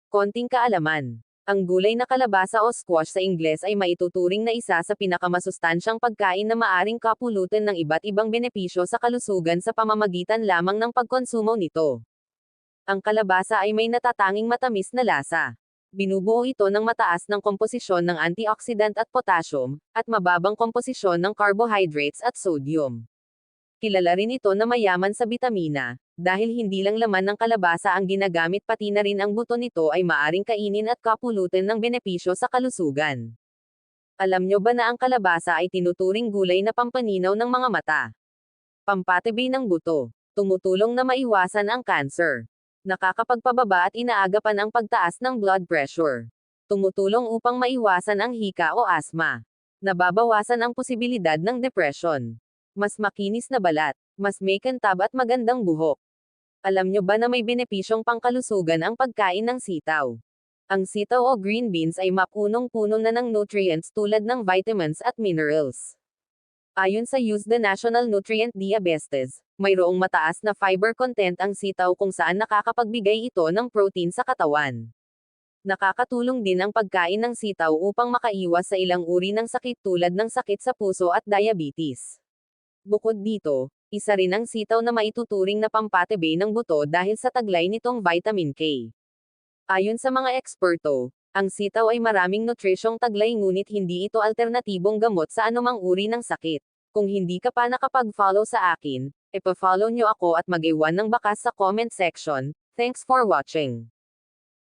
Konting kaalaman. Ang gulay na kalabasa o squash sa Ingles ay maituturing na isa sa pinakamasustansyang pagkain na maaring kapulutan ng iba't ibang benepisyo sa kalusugan sa pamamagitan lamang ng pagkonsumo nito. Ang kalabasa ay may natatanging matamis na lasa. Binubuo ito ng mataas ng komposisyon ng antioxidant at potassium, at mababang komposisyon ng carbohydrates at sodium. Kilala rin ito na mayaman sa bitamina, dahil hindi lang laman ng kalabasa ang ginagamit pati na rin ang buto nito ay maaring kainin at kapulutan ng benepisyo sa kalusugan. Alam nyo ba na ang kalabasa ay tinuturing gulay na pampaninaw ng mga mata? Pampatibay ng buto. Tumutulong na maiwasan ang cancer. Nakakapagpababa at inaagapan ang pagtaas ng blood pressure. Tumutulong upang maiwasan ang hika o asma. Nababawasan ang posibilidad ng depression. Mas makinis na balat, mas may kintab at magandang buhok. Alam nyo ba na may benepisyong pangkalusugan ang pagkain ng sitaw? Ang sitaw o green beans ay mapunong-puno na ng nutrients tulad ng vitamins at minerals. Ayon sa USDA National Nutrient Database, mayroong mataas na fiber content ang sitaw kung saan nakakapagbigay ito ng protein sa katawan. Nakakatulong din ang pagkain ng sitaw upang makaiwas sa ilang uri ng sakit tulad ng sakit sa puso at diabetes. Bukod dito, isa rin ang sitaw na maituturing na pampatibay ng buto dahil sa taglay nitong vitamin K. Ayon sa mga eksperto, ang sitaw ay maraming nutrisyong taglay ngunit hindi ito alternatibong gamot sa anumang uri ng sakit. Kung hindi ka pa nakapag-follow sa akin, ipa-follow nyo ako at mag-iwan ng bakas sa comment section. Thanks for watching.